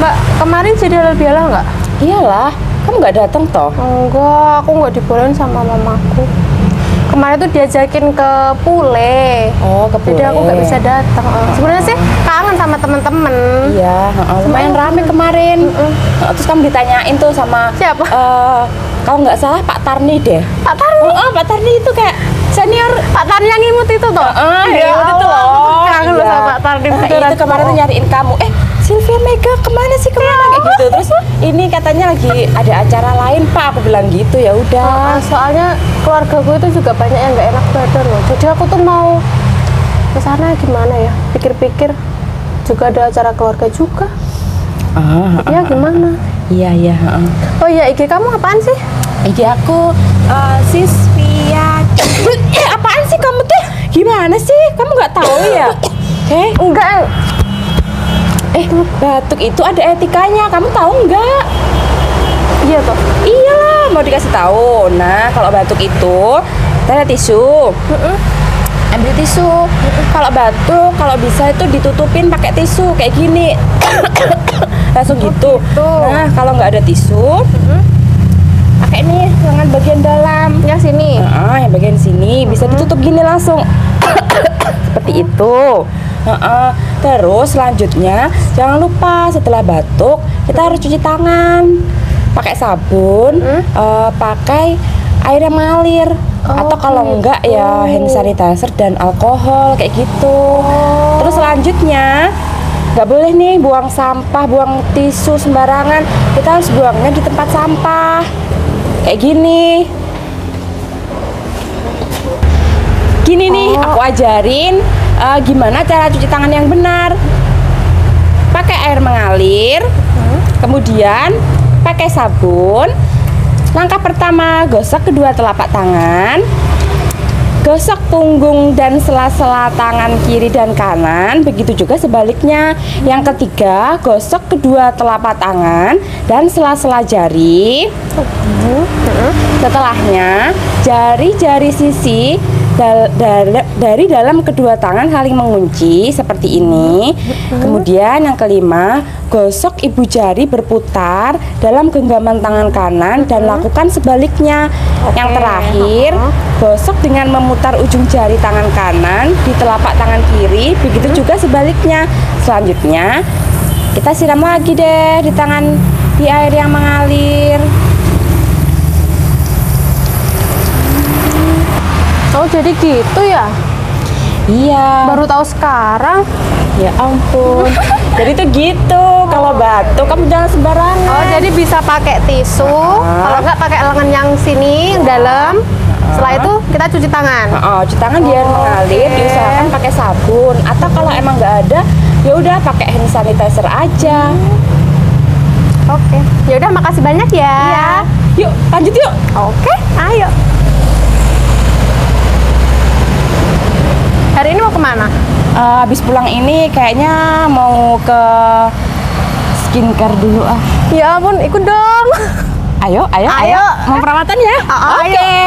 Mbak, kemarin jadi halal bihalal nggak? Iyalah, kamu nggak datang toh? Enggak, aku nggak dibolehin sama mamaku. Kemarin tuh diajakin ke Pule. Oh, ke Pule. Jadi aku nggak bisa datang. Sebenarnya sih kangen sama temen-temen. Iya, lumayan rame kemarin. Terus kamu ditanyain tuh sama Siapa? Kalau nggak salah Pak Tarni deh. Pak Tarni. Pak Tarni itu kayak senior. Pak Tarni yang imut itu tuh. Ya itu Allah, loh. Kangen loh iya. sama Pak Tarni. Nah, itu kemarin tuh nyariin kamu. Sylvia Mega kemana sih kayak gitu. Terus ini katanya lagi ada acara lain Pak. Aku bilang gitu, ya udah. Soalnya keluarga gue itu juga banyak yang nggak enak badan loh. Jadi aku tuh mau ke sana gimana ya? Pikir-pikir juga ada acara keluarga juga. Ya gimana? Iya. Oh iya, IG kamu apaan sih? IG aku Sisvia. Apaan sih kamu tuh? Gimana sih? Kamu nggak tahu ya? Enggak. Batuk itu ada etikanya. Kamu tahu nggak? Iya toh. Iya, mau dikasih tahu. Nah, kalau batuk itu, kita ada tisu. Ambil tisu. Kalau batuk, kalau bisa itu ditutupin pakai tisu kayak gini. Langsung gitu. Nah, kalau nggak ada tisu, pakai nih lengan bagian dalam. Yang sini. Yang bagian sini bisa ditutup gini langsung. Seperti itu. Terus selanjutnya jangan lupa setelah batuk kita harus cuci tangan pakai sabun, pakai air yang mengalir, atau kalau enggak ya hand sanitizer dan alkohol kayak gitu. Terus selanjutnya nggak boleh nih buang sampah, buang tisu sembarangan. Kita harus buangnya di tempat sampah kayak gini. Gini nih, aku ajarin gimana cara cuci tangan yang benar. Pakai air mengalir, kemudian pakai sabun. Langkah pertama, gosok kedua telapak tangan, gosok punggung dan sela-sela tangan kiri dan kanan. Begitu juga sebaliknya. Yang ketiga, gosok kedua telapak tangan dan sela-sela jari. Setelahnya, jari-jari sisi dari dalam kedua tangan saling mengunci seperti ini. Kemudian yang kelima, gosok ibu jari berputar dalam genggaman tangan kanan dan lakukan sebaliknya. Yang terakhir, gosok dengan memutar ujung jari tangan kanan di telapak tangan kiri. Begitu juga sebaliknya. Selanjutnya kita siram lagi deh di air yang mengalir. Oh, jadi gitu ya? Iya. Baru tahu sekarang. Ya ampun. Jadi tuh gitu. Kalau batuk kamu jangan sembarangan. Oh, jadi bisa pakai tisu. Kalau enggak pakai lengan yang sini yang dalam. Setelah itu kita cuci tangan. Cuci tangan biar mengalir. Diusahakan pakai sabun. Atau kalau emang nggak ada, ya udah pakai hand sanitizer aja. Oke. Ya udah, makasih banyak ya. Iya. Yuk, lanjut yuk. Oke, ayo. Hari ini mau kemana? Habis pulang ini kayaknya mau ke skincare dulu ah. Ya ampun, ikut dong. Ayo. Mau perawatan ya? Ayo. Oke.